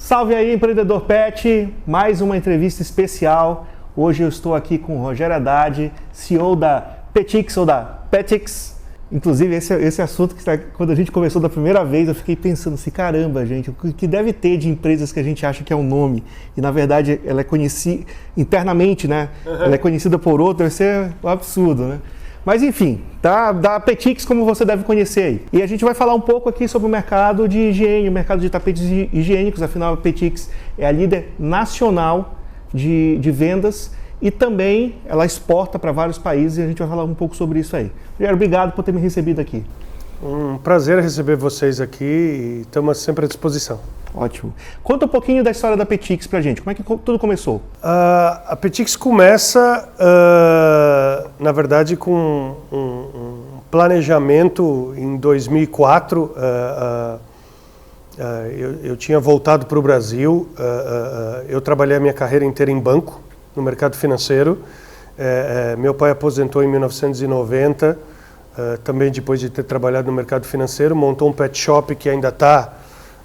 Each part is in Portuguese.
Salve aí, empreendedor pet, mais uma entrevista especial. Hoje eu estou aqui com o Rogério Haddad, CEO da Petix ou da Petix. Inclusive esse assunto que quando a gente conversou da primeira vez eu fiquei pensando assim, caramba gente, o que deve ter de empresas que a gente acha que é um nome e na verdade ela é conhecida internamente, né? Ela é conhecida por outro, deve ser um absurdo, né? Mas enfim, tá? Da Petix, como você deve conhecer aí. E a gente vai falar um pouco aqui sobre o mercado de higiene, o mercado de tapetes higiênicos. Afinal, a Petix é a líder nacional de vendas e também ela exporta para vários países e a gente vai falar um pouco sobre isso aí. Rogério, obrigado por ter me recebido aqui. Um prazer receber vocês aqui e estamos sempre à disposição. Ótimo. Conta um pouquinho da história da Petix pra gente. Como é que tudo começou? A Petix começa, na verdade, com um planejamento em 2004. Eu tinha voltado para o Brasil. Eu trabalhei a minha carreira inteira em banco, no mercado financeiro. Meu pai aposentou em 1990, também depois de ter trabalhado no mercado financeiro. Montou um pet shop que ainda está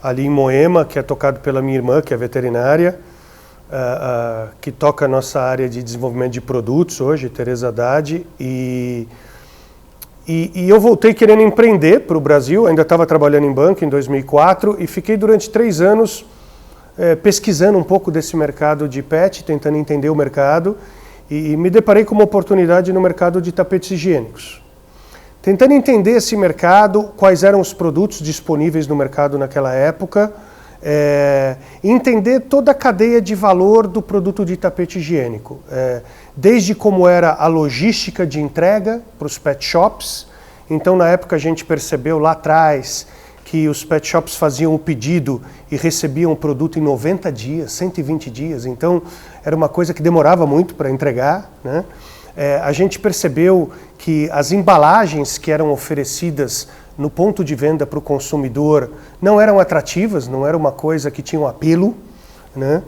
ali em Moema, que é tocado pela minha irmã, que é veterinária, que toca a nossa área de desenvolvimento de produtos hoje, Tereza Haddad. E eu voltei querendo empreender para o Brasil, ainda estava trabalhando em banco em 2004 e fiquei durante 3 anos pesquisando um pouco desse mercado de pet, tentando entender o mercado e me deparei com uma oportunidade no mercado de tapetes higiênicos. Tentando entender esse mercado, quais eram os produtos disponíveis no mercado naquela época, entender toda a cadeia de valor do produto de tapete higiênico, desde como era a logística de entrega para os pet shops. Então, na época, a gente percebeu lá atrás que os pet shops faziam o pedido e recebiam o produto em 90 dias, 120 dias. Então, era uma coisa que demorava muito para entregar, né? A gente percebeu que as embalagens que eram oferecidas no ponto de venda para o consumidor não eram atrativas, não era uma coisa que tinha um apelo, né,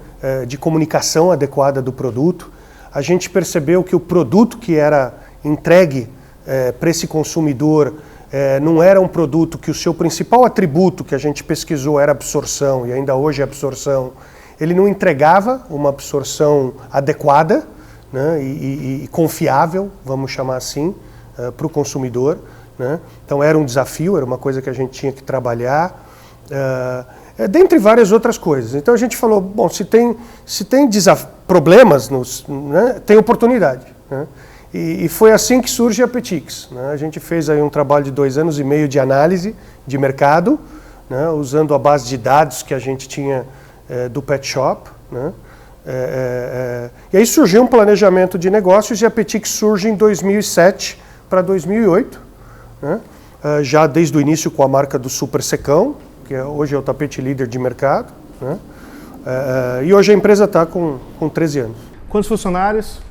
de comunicação adequada do produto. A gente percebeu que o produto que era entregue para esse consumidor não era um produto que o seu principal atributo que a gente pesquisou era absorção, e ainda hoje é absorção. Ele não entregava uma absorção adequada, né, e confiável, vamos chamar assim, para o consumidor, né? Então era um desafio, era uma coisa que a gente tinha que trabalhar, dentre várias outras coisas. Então a gente falou, bom, se tem problemas, né, tem oportunidade, né? E foi assim que surge a Petix, né? A gente fez aí um trabalho de 2 anos e meio de análise de mercado, né, usando a base de dados que a gente tinha do pet shop, né? E aí surgiu um planejamento de negócios e a Petix surge em 2007 para 2008, né? Já desde o início com a marca do Super Secão, que hoje é o tapete líder de mercado, né? E hoje a empresa está com 13 anos. Quantos funcionários?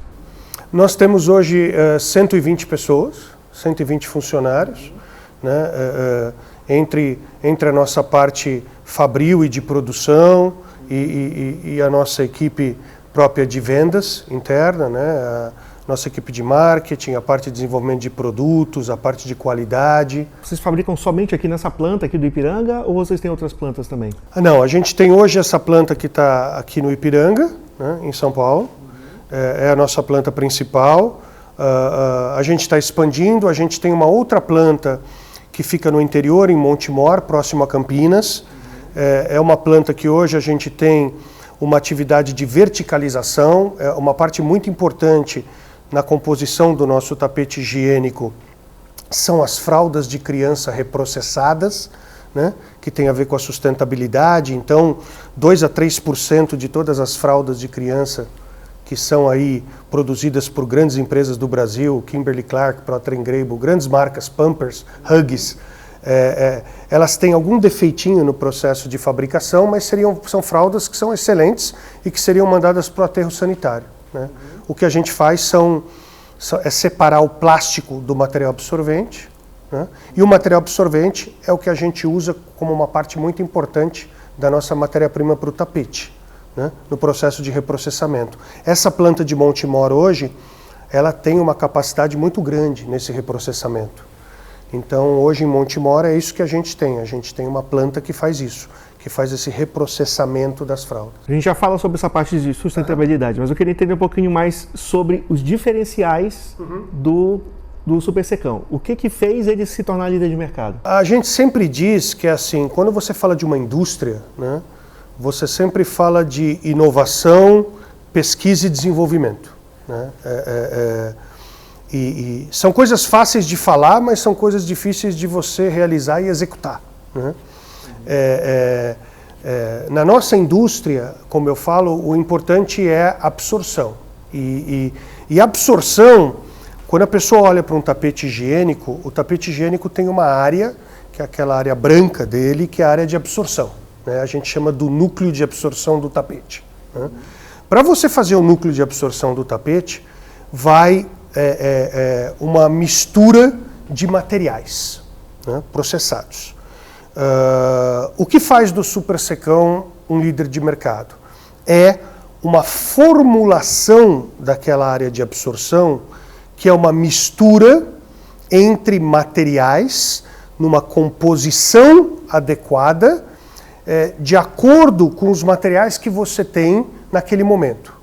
Nós temos hoje 120 pessoas, 120 funcionários, né? Entre a nossa parte fabril e de produção, e a nossa equipe própria de vendas interna, né? A nossa equipe de marketing, a parte de desenvolvimento de produtos, a parte de qualidade. Vocês fabricam somente aqui nessa planta aqui do Ipiranga ou vocês têm outras plantas também? Não, a gente tem hoje essa planta que está aqui no Ipiranga, né, em São Paulo. É a nossa planta principal. A gente está expandindo, a gente tem uma outra planta que fica no interior, em Montemor, próximo a Campinas. É uma planta que hoje a gente tem uma atividade de verticalização, uma parte muito importante na composição do nosso tapete higiênico são as fraldas de criança reprocessadas, né, que tem a ver com a sustentabilidade. Então, 2 a 3% de todas as fraldas de criança que são aí produzidas por grandes empresas do Brasil, Kimberly-Clark, Procter & Gamble, grandes marcas, Pampers, Huggies, elas têm algum defeitinho no processo de fabricação, mas são fraldas que são excelentes e que seriam mandadas para o aterro sanitário, né? O que a gente faz é separar o plástico do material absorvente, né? E o material absorvente é o que a gente usa como uma parte muito importante da nossa matéria-prima para o tapete, né? No processo de reprocessamento. Essa planta de Montemor hoje, ela tem uma capacidade muito grande nesse reprocessamento. Então, hoje em Montemor é isso que a gente tem. A gente tem uma planta que faz isso, que faz esse reprocessamento das fraldas. A gente já fala sobre essa parte de sustentabilidade, mas eu queria entender um pouquinho mais sobre os diferenciais do Super Secão. O que fez ele se tornar líder de mercado? A gente sempre diz que, assim, quando você fala de uma indústria, né, você sempre fala de inovação, pesquisa e desenvolvimento. Né? E são coisas fáceis de falar, mas são coisas difíceis de você realizar e executar. Né? Na nossa indústria, como eu falo, o importante é absorção. E absorção, quando a pessoa olha para um tapete higiênico, o tapete higiênico tem uma área, que é aquela área branca dele, que é a área de absorção. Né? A gente chama do núcleo de absorção do tapete. Né? Para você fazer o núcleo de absorção do tapete, vai uma mistura de materiais, né, processados. O que faz do Super Secão um líder de mercado? É uma formulação daquela área de absorção que é uma mistura entre materiais numa composição adequada de acordo com os materiais que você tem naquele momento.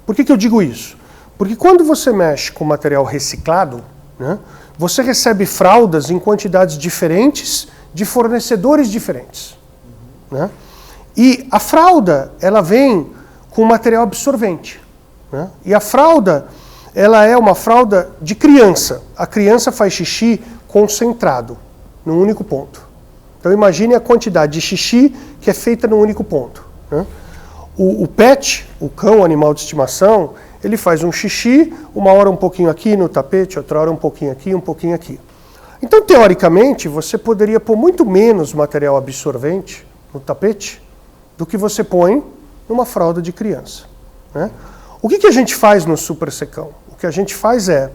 Por que eu digo isso? Porque quando você mexe com material reciclado, né, você recebe fraldas em quantidades diferentes de fornecedores diferentes. Né? E a fralda, ela vem com material absorvente. Né? E a fralda, ela é uma fralda de criança. A criança faz xixi concentrado, num único ponto. Então imagine a quantidade de xixi que é feita num único ponto. Né? O pet, o cão, o animal de estimação, ele faz um xixi, uma hora um pouquinho aqui no tapete, outra hora um pouquinho aqui, um pouquinho aqui. Então, teoricamente, você poderia pôr muito menos material absorvente no tapete do que você põe numa fralda de criança. Né? O que a gente faz no Super Secão? O que a gente faz é,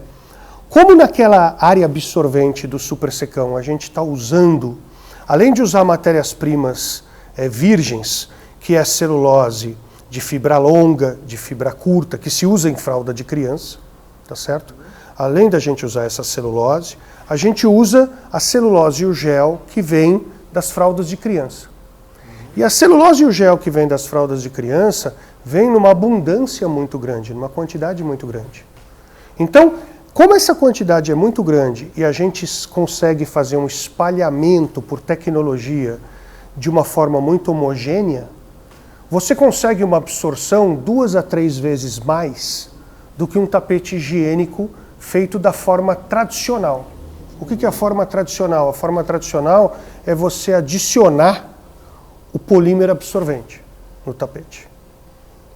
como naquela área absorvente do Super Secão a gente está usando, além de usar matérias-primas virgens, que é a celulose de fibra longa, de fibra curta, que se usa em fralda de criança, tá certo? Além da gente usar essa celulose, a gente usa a celulose e o gel que vem das fraldas de criança. E a celulose e o gel que vem das fraldas de criança vem numa abundância muito grande, numa quantidade muito grande. Então, como essa quantidade é muito grande e a gente consegue fazer um espalhamento por tecnologia de uma forma muito homogênea, você consegue uma absorção 2 a 3 vezes mais do que um tapete higiênico feito da forma tradicional. O que é a forma tradicional? A forma tradicional é você adicionar o polímero absorvente no tapete.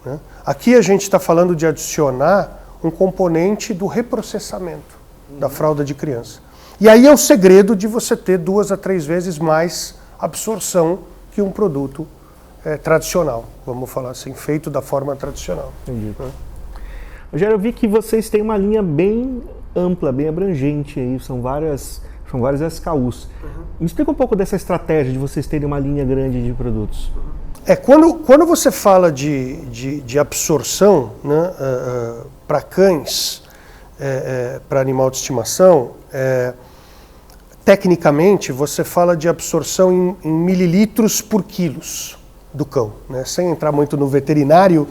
Né? Aqui a gente está falando de adicionar um componente do reprocessamento da fralda de criança. E aí é o segredo de você ter 2 a 3 vezes mais absorção que um produto tradicional, vamos falar assim, feito da forma tradicional. Entendi. Rogério, eu vi que vocês têm uma linha bem ampla, bem abrangente aí, são várias SKUs. Me explica um pouco dessa estratégia de vocês terem uma linha grande de produtos. Quando você fala de absorção, né, para cães, para animal de estimação, tecnicamente você fala de absorção em mililitros por quilos do cão, né? Sem entrar muito no veterinário,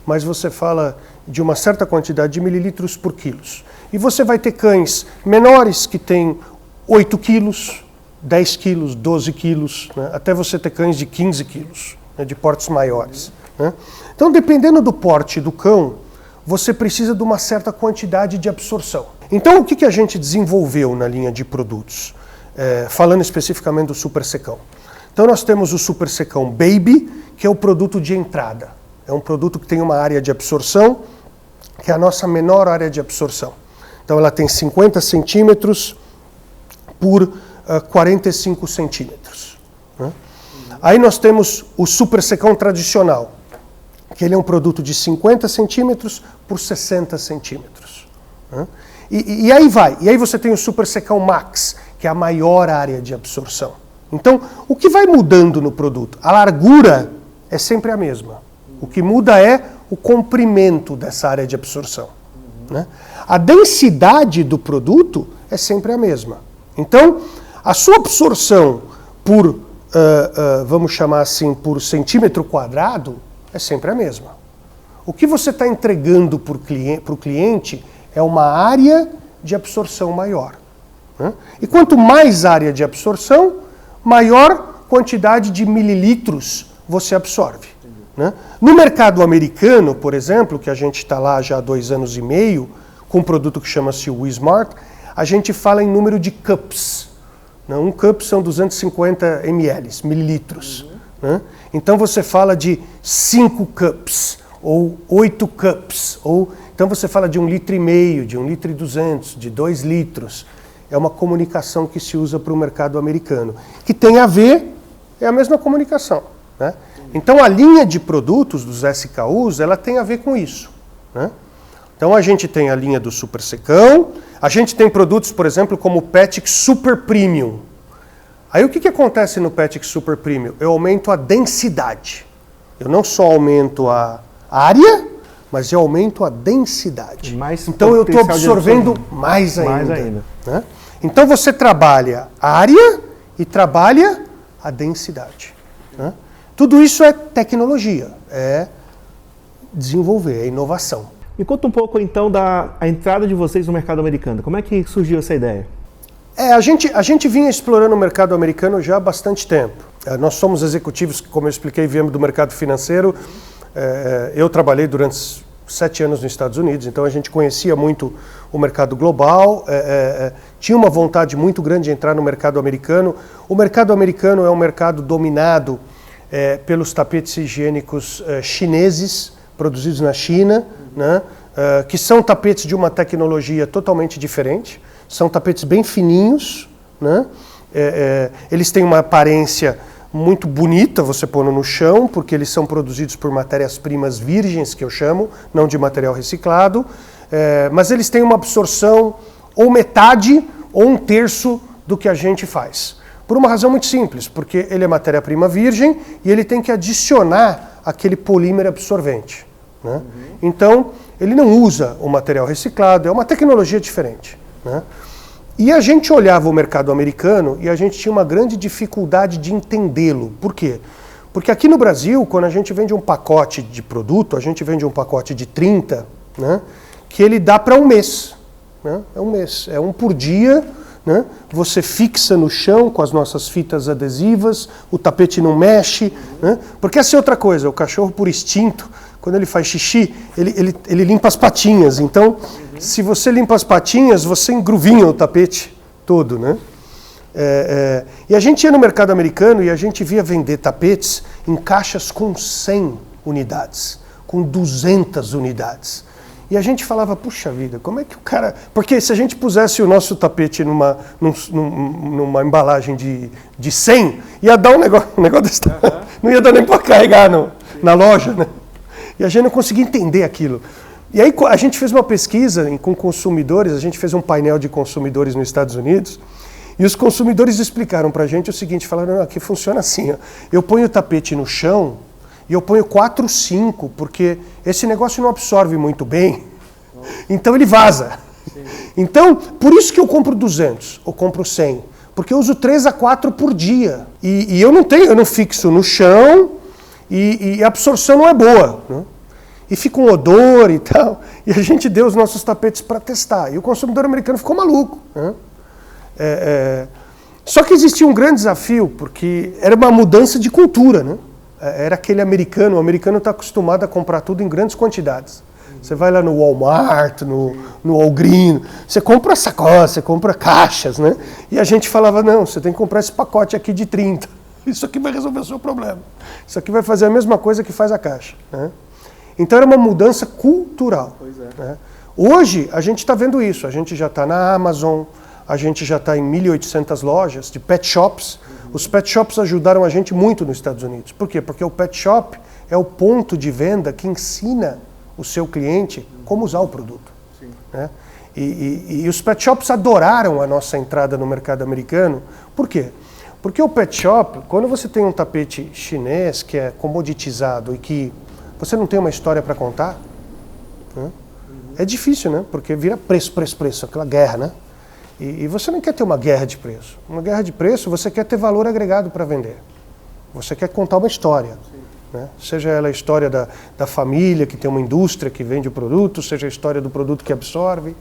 mas você fala de uma certa quantidade de mililitros por quilos. E você vai ter cães menores que têm 8 quilos, 10 quilos, 12 quilos, né? Até você ter cães de 15 quilos, né? De portes maiores. Né? Então, dependendo do porte do cão, você precisa de uma certa quantidade de absorção. Então, o que a gente desenvolveu na linha de produtos? Falando especificamente do Super Secão. Então nós temos o Super Secão Baby, que é o produto de entrada. É um produto que tem uma área de absorção, que é a nossa menor área de absorção. Então ela tem 50 centímetros por 45 centímetros. Né? Aí nós temos o Super Secão tradicional, que ele é um produto de 50 centímetros por 60 centímetros. Né? E aí vai. E aí você tem o Super Secão Max, que é a maior área de absorção. Então, o que vai mudando no produto? A largura é sempre a mesma. O que muda é o comprimento dessa área de absorção. Né? A densidade do produto é sempre a mesma. Então, a sua absorção por, vamos chamar assim, por centímetro quadrado, é sempre a mesma. O que você está entregando para o cliente é uma área de absorção maior. Né? E quanto mais área de absorção, maior quantidade de mililitros você absorve. Né? No mercado americano, por exemplo, que a gente está lá já há 2 anos e meio, com um produto que chama-se o WeSmart, a gente fala em número de cups. Né? Um cup são 250 ml, mililitros. Né? Então você fala de 5 cups, ou 8 cups, ou então você fala de 1,5 litro, de 1,2 litros, de 2 litros. É uma comunicação que se usa para o mercado americano. Que tem a ver, é a mesma comunicação. Né? Então a linha de produtos dos SKUs, ela tem a ver com isso. Né? Então a gente tem a linha do Super Secão, a gente tem produtos, por exemplo, como o Petix Super Premium. Aí o que acontece no Petix Super Premium? Eu aumento a densidade. Eu não só aumento a área, mas eu aumento a densidade. Então eu estou absorvendo mais ainda. Né? Então você trabalha a área e trabalha a densidade. Né? Tudo isso é tecnologia, é desenvolver, é inovação. Me conta um pouco então da entrada de vocês no mercado americano. Como é que surgiu essa ideia? A gente vinha explorando o mercado americano já há bastante tempo. Nós somos executivos, como eu expliquei, viemos do mercado financeiro. Eu trabalhei durante 7 anos nos Estados Unidos, então a gente conhecia muito o mercado global, tinha uma vontade muito grande de entrar no mercado americano. O mercado americano é um mercado dominado pelos tapetes higiênicos chineses, produzidos na China, né? Que são tapetes de uma tecnologia totalmente diferente, são tapetes bem fininhos, né? Eles têm uma aparência muito bonita, você põe no chão, porque eles são produzidos por matérias-primas virgens, que eu chamo, não de material reciclado, mas eles têm uma absorção ou metade ou 1/3 do que a gente faz. Por uma razão muito simples, porque ele é matéria-prima virgem e ele tem que adicionar aquele polímero absorvente. Né? Então, ele não usa o material reciclado, é uma tecnologia diferente. Né? E a gente olhava o mercado americano e a gente tinha uma grande dificuldade de entendê-lo. Por quê? Porque aqui no Brasil, quando a gente vende um pacote de produto, a gente vende um pacote de 30, né, que ele dá para um mês. Né? É um mês, é um por dia. Né? Você fixa no chão com as nossas fitas adesivas, o tapete não mexe. Né? Porque essa é outra coisa, o cachorro por instinto, quando ele faz xixi, ele limpa as patinhas. Então, se você limpa as patinhas, você engruvinha o tapete todo. Né? E a gente ia no mercado americano e a gente via vender tapetes em caixas com 100 unidades, com 200 unidades. E a gente falava, puxa vida, como é que o cara... Porque se a gente pusesse o nosso tapete numa embalagem de 100, ia dar um negócio desse tamanho. Não ia dar nem para carregar na loja, né? E a gente não conseguia entender aquilo. E aí a gente fez uma pesquisa com consumidores, a gente fez um painel de consumidores nos Estados Unidos, e os consumidores explicaram para a gente o seguinte, falaram, aqui funciona assim, ó, eu ponho o tapete no chão, e eu ponho 4, 5, porque esse negócio não absorve muito bem, então ele vaza. Sim. Então, por isso que eu compro 200, ou compro 100, porque eu uso 3 a 4 por dia. E eu não fixo no chão, e a absorção não é boa. Né? E fica um odor e tal. E a gente deu os nossos tapetes para testar. E o consumidor americano ficou maluco. Né? Só que existia um grande desafio, porque era uma mudança de cultura, né? Era aquele americano, o americano está acostumado a comprar tudo em grandes quantidades. Você vai lá no Walmart, no Walgreens, você compra sacolas, você compra caixas, né? E a gente falava, não, você tem que comprar esse pacote aqui de 30. Isso aqui vai resolver o seu problema. Isso aqui vai fazer a mesma coisa que faz a caixa. Né? Então era uma mudança cultural. Pois é. Né? Hoje a gente está vendo isso, a gente já está na Amazon, a gente já está em 1.800 lojas de pet shops. Os pet shops ajudaram a gente muito nos Estados Unidos. Por quê? Porque o pet shop é o ponto de venda que ensina o seu cliente como usar o produto. Sim. Né? E os pet shops adoraram a nossa entrada no mercado americano. Por quê? Porque o pet shop, quando você tem um tapete chinês que é comoditizado e que você não tem uma história para contar, né? É difícil, né? Porque vira preço, aquela guerra, né? E você não quer ter uma guerra de preço. Uma guerra de preço, você quer ter valor agregado para vender. Você quer contar uma história. Né? Seja ela a história da família, que tem uma indústria que vende o produto, seja a história do produto que absorve.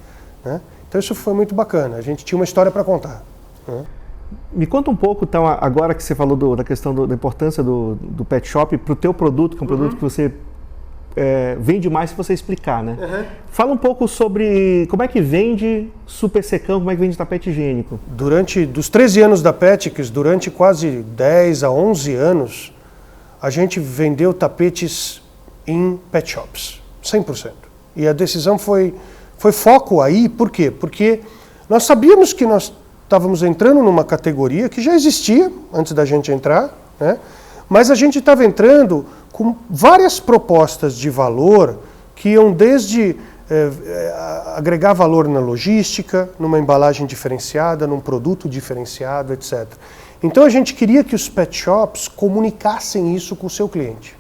Né? Então isso foi muito bacana. A gente tinha uma história para contar. Né? Me conta um pouco, então, agora que você falou da questão da importância do pet shop para o teu produto, que é um produto que você vende mais se você explicar, né? Fala um pouco sobre como é que vende super secão, como é que vende tapete higiênico. Dos 13 anos da Petix, durante quase 10 a 11 anos, a gente vendeu tapetes em pet shops, 100%. E a decisão foi foco aí, por quê? Porque nós sabíamos que nós estávamos entrando numa categoria que já existia antes da gente entrar, né? Mas a gente estava entrando com várias propostas de valor que iam desde agregar valor na logística, numa embalagem diferenciada, num produto diferenciado, etc. Então a gente queria que os pet shops comunicassem isso com o seu cliente,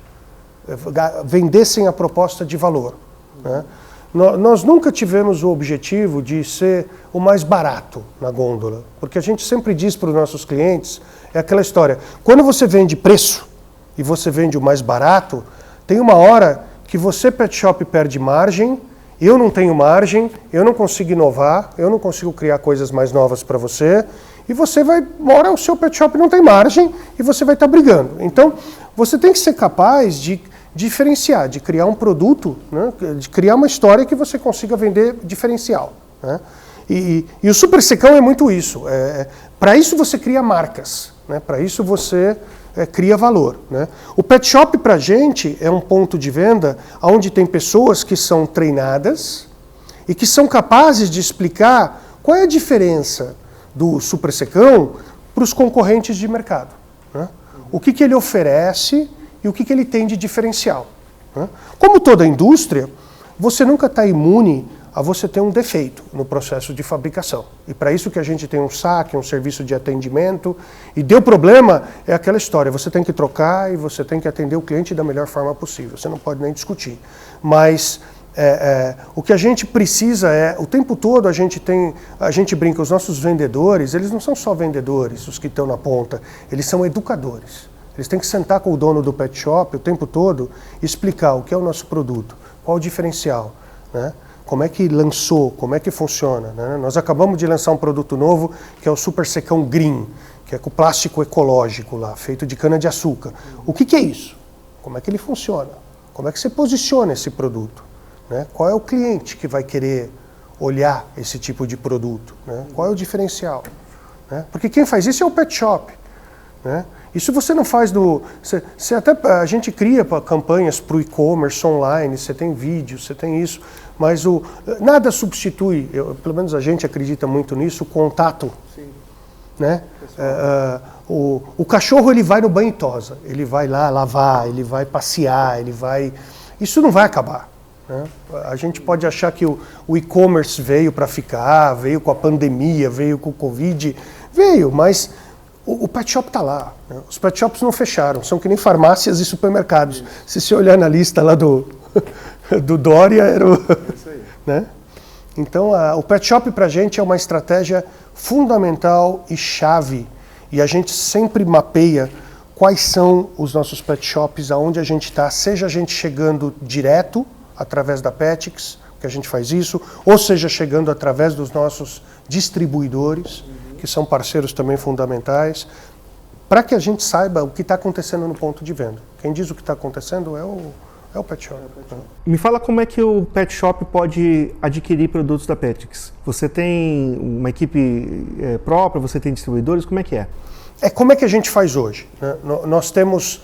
vendessem a proposta de valor. Né? Nós nunca tivemos o objetivo de ser o mais barato na gôndola, porque a gente sempre diz para os nossos clientes, é aquela história, quando você vende preço e você vende o mais barato, tem uma hora que você, pet shop, perde margem, eu não tenho margem, eu não consigo inovar, eu não consigo criar coisas mais novas para você, e você vai, uma hora o seu pet shop não tem margem e você vai estar brigando. Então, você tem que ser capaz de diferenciar, de criar um produto, né, de criar uma história que você consiga vender diferencial. Né? E o super secão é muito isso. Para isso você cria marcas, né? Para isso você cria valor. Né? O pet shop para a gente é um ponto de venda onde tem pessoas que são treinadas e que são capazes de explicar qual é a diferença do super secão para os concorrentes de mercado. Né? O que ele oferece e o que ele tem de diferencial. Né? Como toda indústria, você nunca está imune a você ter um defeito no processo de fabricação. E para isso que a gente tem um SAC, um serviço de atendimento, e deu problema, é aquela história, você tem que trocar e você tem que atender o cliente da melhor forma possível, você não pode nem discutir. Mas o que a gente precisa o tempo todo a gente brinca, os nossos vendedores, eles não são só vendedores, os que estão na ponta, eles são educadores. Eles têm que sentar com o dono do pet shop o tempo todo e explicar o que é o nosso produto, qual o diferencial, né? Como é que lançou, como é que funciona. Né? Nós acabamos de lançar um produto novo que é o Super Secão Green, que é com plástico ecológico lá, feito de cana-de-açúcar. O que é isso? Como é que ele funciona? Como é que você posiciona esse produto? Né? Qual é o cliente que vai querer olhar esse tipo de produto? Né? Qual é o diferencial? Né? Porque quem faz isso é o pet shop. Né? Isso você não faz a gente cria campanhas para o e-commerce online, você tem vídeo, você tem isso, mas nada substitui, pelo menos a gente acredita muito nisso, o contato. Sim. Né? O cachorro ele vai no banho e tosa, ele vai lá lavar, ele vai passear, isso não vai acabar. Né? A gente pode achar que o e-commerce veio para ficar, veio com a pandemia, veio com o Covid, mas o pet shop está lá. Né? Os pet shops não fecharam, são que nem farmácias e supermercados. Se você olhar na lista lá do Dória, era o... né? Então, o pet shop para a gente é uma estratégia fundamental e chave. E a gente sempre mapeia quais são os nossos pet shops, aonde a gente está, seja a gente chegando direto, através da Petix, que a gente faz isso, ou seja, chegando através dos nossos distribuidores, que são parceiros também fundamentais, para que a gente saiba o que está acontecendo no ponto de venda. Quem diz o que está acontecendo é o pet shop. Me fala como é que o pet shop pode adquirir produtos da Petix. Você tem uma equipe própria, você tem distribuidores, como é que é? Como é que a gente faz hoje? Né? Nós temos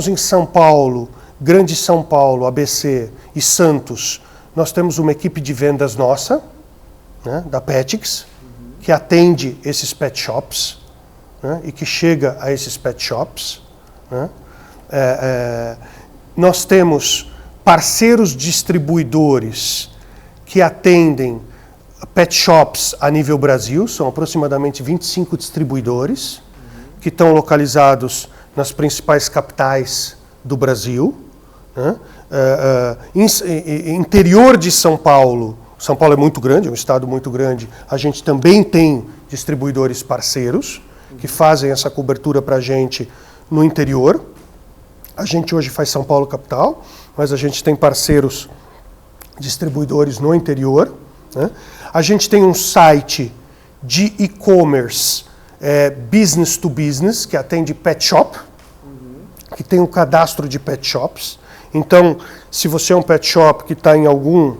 em São Paulo, Grande São Paulo, ABC e Santos, nós temos uma equipe de vendas nossa, né, da Petix, que atende esses pet shops, né, e que chega a esses pet shops. Né. Nós temos parceiros distribuidores que atendem pet shops a nível Brasil, são aproximadamente 25 distribuidores, que estão localizados nas principais capitais do Brasil. Né. Interior de São Paulo, São Paulo é muito grande, é um estado muito grande. A gente também tem distribuidores parceiros que fazem essa cobertura para a gente no interior. A gente hoje faz São Paulo capital, mas a gente tem parceiros distribuidores no interior, né? A gente tem um site de e-commerce business to business, que atende pet shop, que tem um cadastro de pet shops. Então, se você é um pet shop que está em algum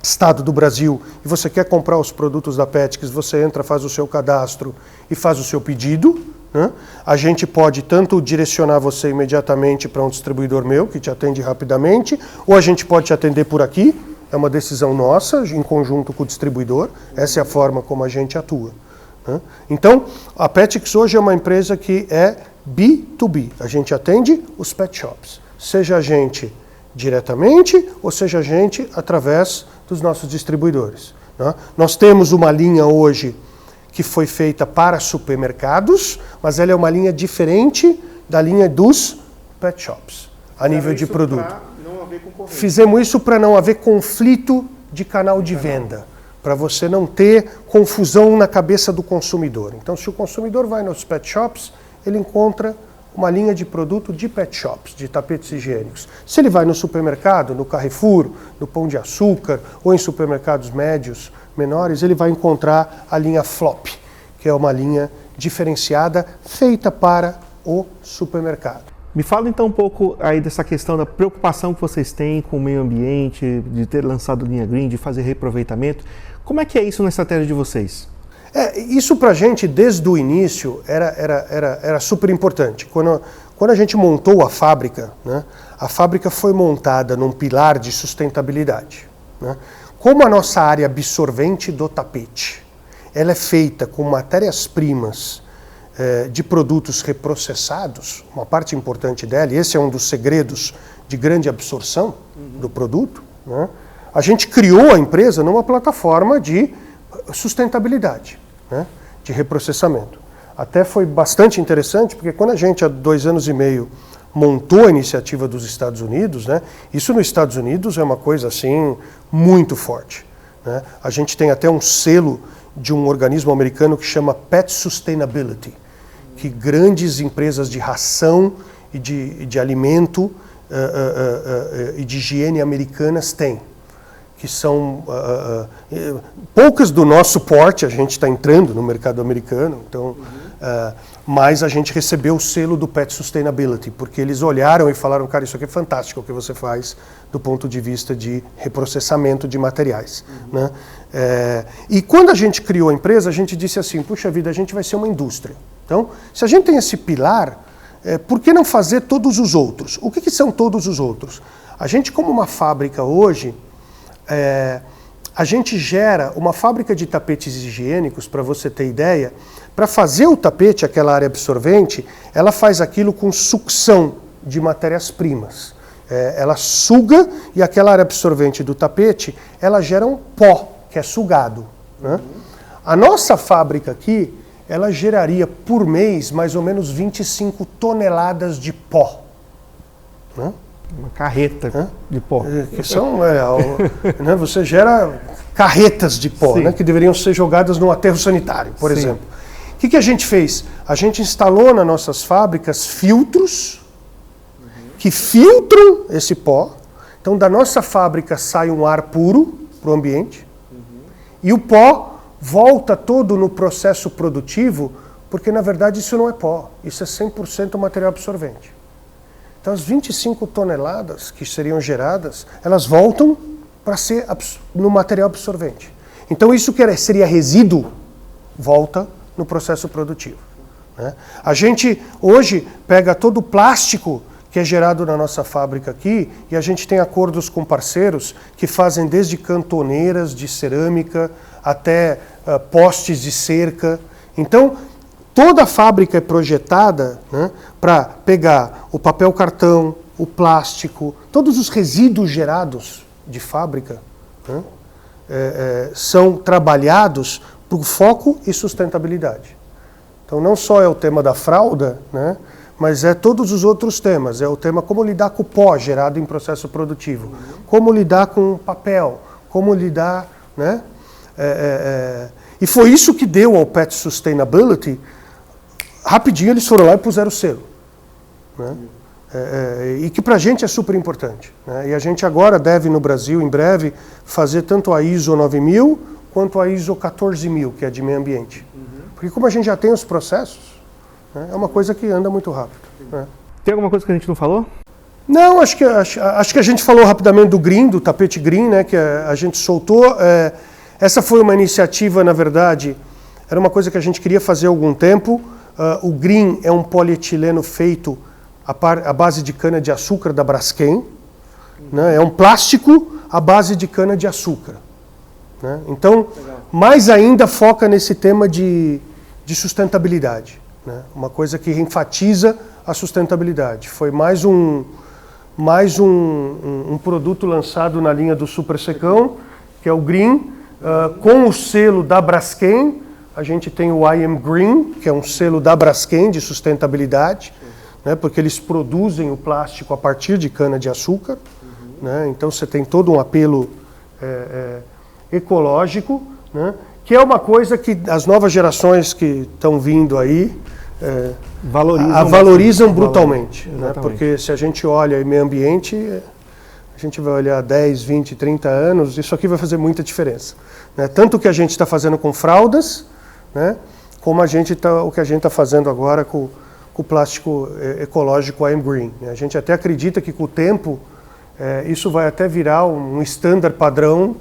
estado do Brasil e você quer comprar os produtos da Petix, você entra, faz o seu cadastro e faz o seu pedido, né? A gente pode tanto direcionar você imediatamente para um distribuidor meu, que te atende rapidamente, ou a gente pode te atender por aqui, é uma decisão nossa, em conjunto com o distribuidor, essa é a forma como a gente atua, né? Então, a Petix hoje é uma empresa que é B2B, a gente atende os pet shops, seja a gente diretamente ou seja a gente através dos nossos distribuidores, né? Nós temos uma linha hoje que foi feita para supermercados, mas ela é uma linha diferente da linha dos pet shops, a nível de produto. Não haver concorrência. Fizemos isso para não haver conflito de canal de venda, para você não ter confusão na cabeça do consumidor. Então, se o consumidor vai nos pet shops, ele encontra uma linha de produto de pet shops, de tapetes higiênicos. Se ele vai no supermercado, no Carrefour, no Pão de Açúcar, ou em supermercados médios, menores, ele vai encontrar a linha Flop, que é uma linha diferenciada, feita para o supermercado. Me fala então um pouco aí dessa questão da preocupação que vocês têm com o meio ambiente, de ter lançado linha Green, de fazer reaproveitamento. Como é que é isso na estratégia de vocês? Isso para a gente, desde o início, era super importante. Quando a gente montou a fábrica, né, a fábrica foi montada num pilar de sustentabilidade, né? Como a nossa área absorvente do tapete, ela é feita com matérias-primas de produtos reprocessados, uma parte importante dela, e esse é um dos segredos de grande absorção do produto, né? A gente criou a empresa numa plataforma de sustentabilidade, né, de reprocessamento. Até foi bastante interessante, porque quando a gente, há 2 anos e meio, montou a iniciativa dos Estados Unidos, né, isso nos Estados Unidos é uma coisa assim muito forte, né? A gente tem até um selo de um organismo americano que chama Pet Sustainability, que grandes empresas de ração e de alimento e de higiene americanas têm, que são poucas do nosso porte, a gente está entrando no mercado americano, então, mas a gente recebeu o selo do Pet Sustainability, porque eles olharam e falaram, cara, isso aqui é fantástico o que você faz do ponto de vista de reprocessamento de materiais, né? E quando a gente criou a empresa, a gente disse assim, puxa vida, a gente vai ser uma indústria. Então, se a gente tem esse pilar, por que não fazer todos os outros? O que são todos os outros? A gente, como uma fábrica hoje, a gente gera uma fábrica de tapetes higiênicos, para você ter ideia, para fazer o tapete, aquela área absorvente, ela faz aquilo com sucção de matérias-primas. Ela suga e aquela área absorvente do tapete, ela gera um pó, que é sugado, né? A nossa fábrica aqui, ela geraria por mês mais ou menos 25 toneladas de pó, né? Uma carreta de pó. Que são, né, você gera carretas de pó, né, que deveriam ser jogadas no aterro sanitário, por exemplo. O que a gente fez? A gente instalou nas nossas fábricas filtros que filtram esse pó. Então, da nossa fábrica sai um ar puro para o ambiente e o pó volta todo no processo produtivo, porque, na verdade, isso não é pó, isso é 100% material absorvente. Então, as 25 toneladas que seriam geradas, elas voltam para ser no material absorvente. Então, isso que seria resíduo, volta no processo produtivo, né? A gente, hoje, pega todo o plástico que é gerado na nossa fábrica aqui, e a gente tem acordos com parceiros que fazem desde cantoneiras de cerâmica até postes de cerca. Então, toda a fábrica é projetada, né, para pegar o papel cartão, o plástico, todos os resíduos gerados de fábrica, né, são trabalhados por foco e sustentabilidade. Então não só é o tema da fralda, né, mas é todos os outros temas. É o tema como lidar com o pó gerado em processo produtivo, como lidar com o papel, como lidar né? E foi isso que deu ao Pet Sustainability. Rapidinho eles foram lá e puseram o selo, né? E que para a gente é super importante, né? E a gente agora deve no Brasil, em breve, fazer tanto a ISO 9000 quanto a ISO 14000, que é de meio ambiente. Porque como a gente já tem os processos, né, é uma coisa que anda muito rápido, né? Tem alguma coisa que a gente não falou? Não, acho que a gente falou rapidamente do green, do tapete green, né, que a gente soltou. Essa foi uma iniciativa, na verdade, era uma coisa que a gente queria fazer há algum tempo. O green é um polietileno feito à base de cana-de-açúcar da Braskem, né? É um plástico à base de cana-de-açúcar, né? Então, mais ainda foca nesse tema de sustentabilidade, né? Uma coisa que enfatiza a sustentabilidade. Foi mais um produto lançado na linha do Super Secão, que é o Green, com o selo da Braskem. A gente tem o I Am Green, que é um selo da Braskem de sustentabilidade, né, porque eles produzem o plástico a partir de cana-de-açúcar, né, então você tem todo um apelo ecológico, que é uma coisa que as novas gerações que estão vindo aí valorizam brutalmente, né, porque se a gente olha em meio ambiente, a gente vai olhar 10, 20, 30 anos, isso aqui vai fazer muita diferença, né, tanto o que a gente está fazendo com fraldas, né, como o que a gente está fazendo agora com o plástico ecológico I Am Green. A gente até acredita que com o tempo isso vai até virar um estándar padrão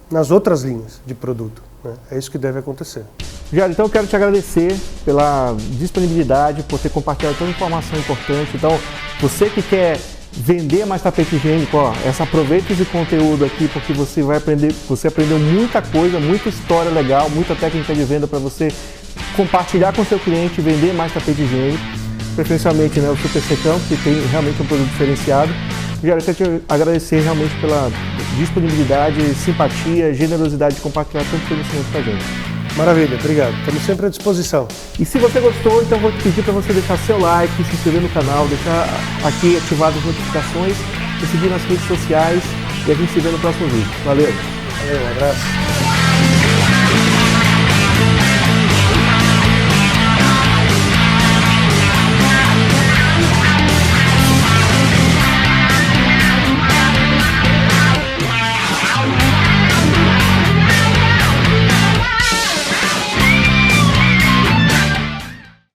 nas outras linhas de produto, né? É isso que deve acontecer. Rogério, então eu quero te agradecer pela disponibilidade, por ter compartilhado tanta informação importante. Então, você que quer vender mais tapete higiênico, aproveita esse conteúdo aqui, porque você vai aprender, você aprendeu muita coisa, muita história legal, muita técnica de venda para você compartilhar com o seu cliente e vender mais tapete higiênico, preferencialmente, né, o Super Secão, que tem realmente um produto diferenciado. Rogério, eu quero te agradecer realmente pela disponibilidade, simpatia, generosidade de compartilhar tanto conhecimento com a gente. Maravilha, obrigado. Estamos sempre à disposição. E se você gostou, então vou te pedir para você deixar seu like, se inscrever no canal, deixar aqui ativado as notificações, me seguir nas redes sociais e a gente se vê no próximo vídeo. Valeu! Valeu, um abraço.